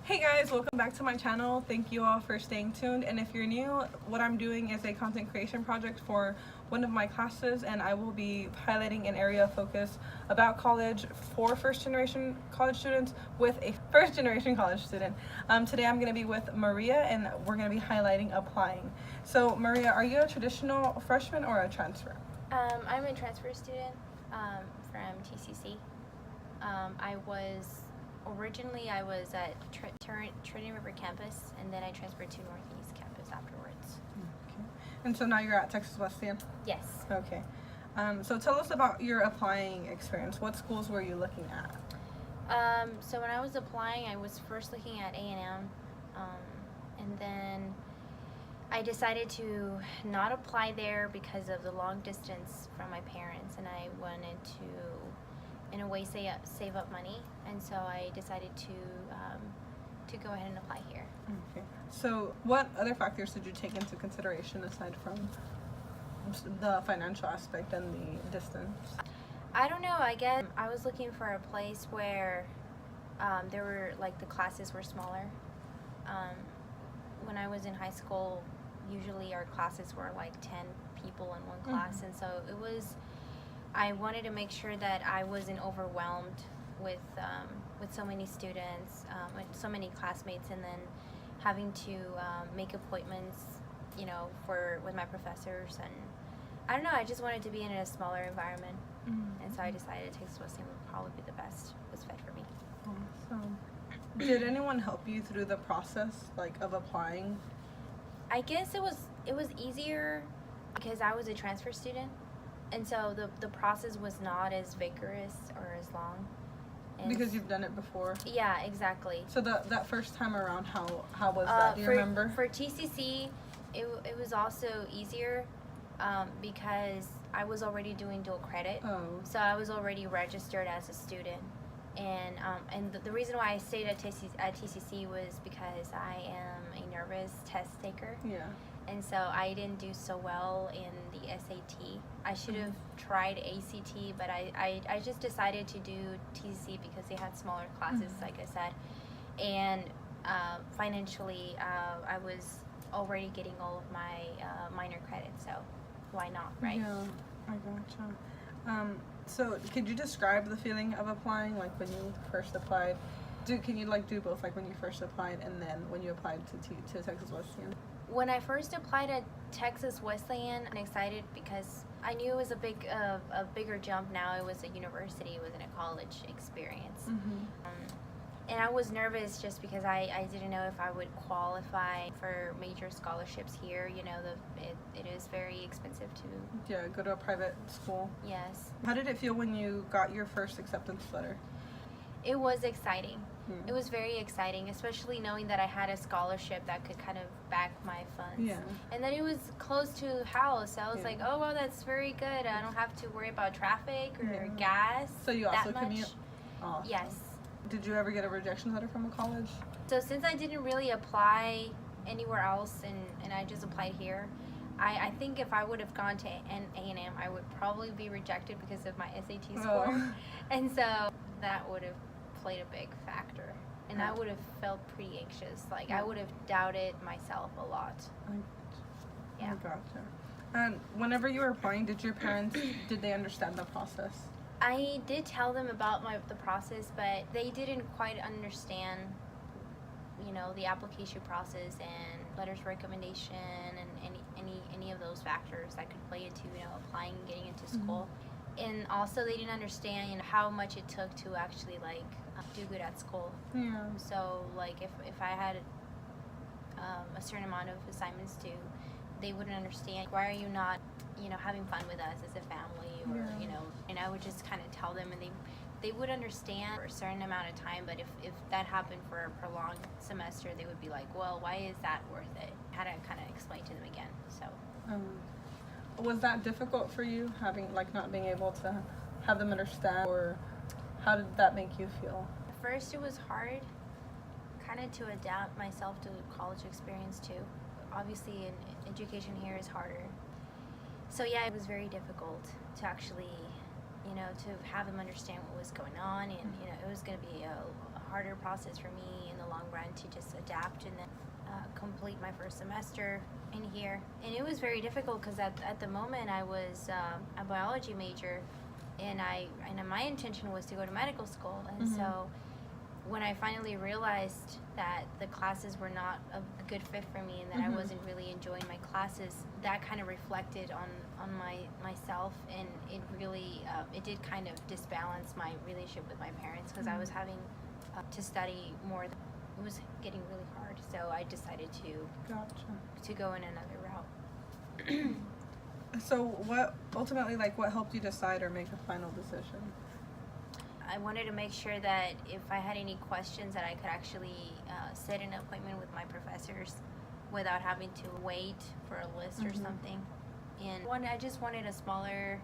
Hey guys, welcome back to my channel. Thank you all for staying tuned. And if you're new, what I'm doing is a content creation project for one of my classes, and I will be highlighting an area of focus about college for first generation college students with a first generation college student. Today I'm going to be with Maria, and we're going to be highlighting applying. So Maria, are you a traditional freshman or a transfer? I'm a transfer student from TCC. Originally I was at Trinity River campus, and then I transferred to Northeast campus afterwards. Okay. And so now you're at Texas Wesleyan? Yes. Okay. So tell us about your applying experience. What schools were you looking at? So when I was applying, I was first looking at A&M, and then I decided to not apply there because of the long distance from my parents, and I wanted to, in a way, save up money, and so I decided to go ahead and apply here. Okay. So what other factors did you take into consideration aside from the financial aspect and the distance? I don't know, I guess I was looking for a place where there were, like, the classes were smaller. When I was in high school, usually our classes were like 10 people in one class, and so I wanted to make sure that I wasn't overwhelmed with so many students, with so many classmates, and then having to make appointments, with my professors. And I don't know, I just wanted to be in a smaller environment, and so I decided Texas Wesleyan would probably be the best fit for me. Awesome. Did anyone help you through the process, like, of applying? I guess it was easier because I was a transfer student, and so the process was not as vigorous or as long. And Because you've done it before? Yeah, exactly. So that first time around, how was that? Do you remember? For TCC, it was also easier because I was already doing dual credit. Oh. So I was already registered as a student. And the reason why I stayed at TCC was because I am a nervous test taker. Yeah. And so I didn't do so well in the SAT. I should have tried ACT, but I just decided to do TCC because they had smaller classes, like I said. And financially, I was already getting all of my minor credits, so why not, right? Yeah, I gotcha. So could you describe the feeling of applying, like when you first applied? Can you do both, like when you first applied and then when you applied to Texas Wesleyan? When I first applied at Texas Wesleyan, I'm excited because I knew it was a bigger jump. Now it was a university, it wasn't a college experience. And I was nervous just because I didn't know if I would qualify for major scholarships here. It is very expensive to. Yeah, go to a private school. Yes. How did it feel when you got your first acceptance letter? It was exciting. It was very exciting, especially knowing that I had a scholarship that could kind of back my funds. Yeah. And that it was close to house. So I was like, oh, well, that's very good. I don't have to worry about traffic or gas. So you also that commute? much. Awesome. Yes. Did you ever get a rejection letter from a college? So since I didn't really apply anywhere else and I just applied here, I think if I would have gone to A&M, I would probably be rejected because of my SAT score. Oh. And so that would have played a big factor. And I would have felt pretty anxious. Like, I would have doubted myself a lot. I gotcha. And whenever you were applying, did your parents, did they understand the process? I did tell them about the process, but they didn't quite understand, the application process and letters of recommendation and any of those factors that could play into, applying and getting into school. And also they didn't understand, how much it took to actually, do good at school. Yeah. So, if I had a certain amount of assignments due, they wouldn't understand, why are you not, having fun with us as a family, or, and I would just kind of tell them, and they would understand for a certain amount of time, but if that happened for a prolonged semester, they would be like, well, why is that worth it? I had to kind of explain to them again, so. Was that difficult for you, having, not being able to have them understand, or how did that make you feel? At first it was hard, kind of to adapt myself to the college experience too. Obviously, education here is harder. So yeah, it was very difficult to actually, to have them understand what was going on, and it was going to be a harder process for me in the long run adapt and then complete my first semester in here. And it was very difficult because at the moment I was a biology major, and my intention was to go to medical school. And so when I finally realized that the classes were not a good fit for me and that I wasn't really enjoying my classes, that kind of reflected on myself, and it really it did kind of disbalance my relationship with my parents, because I was having to study more. It was getting really hard, so I decided to go in another route. So what ultimately, like, what helped you decide or make a final decision? I wanted to make sure that if I had any questions, that I could actually set an appointment with my professors without having to wait for a list or something. And I just wanted a smaller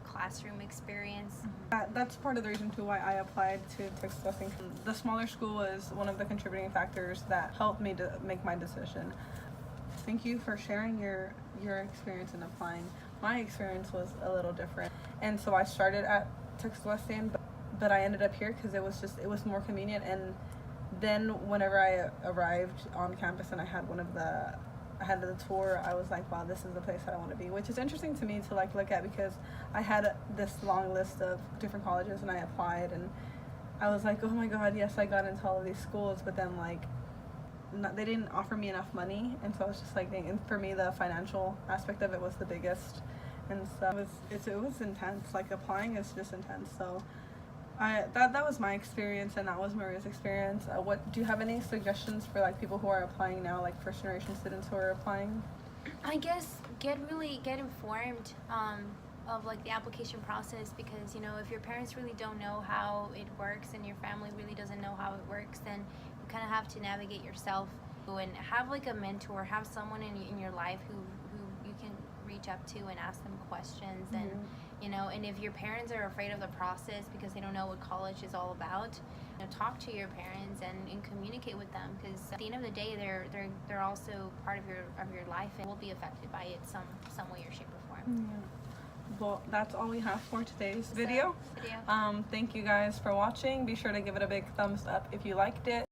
classroom experience. That's part of the reason too why I applied to Texas Wesleyan. The smaller school is one of the contributing factors that helped me to make my decision. Thank you for sharing your experience in applying. My experience was a little different, and so I started at Texas Wesleyan, but I ended up here because it was more convenient. And then whenever I arrived on campus and I had the tour, I was like, wow, this is the place that I want to be, which is interesting to me to like look at, because I had this long list of different colleges and I applied, and I was like, oh my god, yes, I got into all of these schools, but then like they didn't offer me enough money, and so I was just like, dang. And for me, the financial aspect of it was the biggest, and so it was intense. Like, applying is just intense. So that was my experience, and that was Maria's experience. What do you have any suggestions for like people who are applying now, like first generation students who are applying? I guess get informed of like the application process, because if your parents really don't know how it works and your family really doesn't know how it works, then you kind of have to navigate yourself. And have like a mentor, have someone in your life who you can reach up to and ask them questions. And and if your parents are afraid of the process because they don't know what college is all about, talk to your parents and communicate with them, because at the end of the day, they're also part of your life and will be affected by it some way or shape or form. Well, that's all we have for today's video. Thank you guys for watching. Be sure to give it a big thumbs up if you liked it.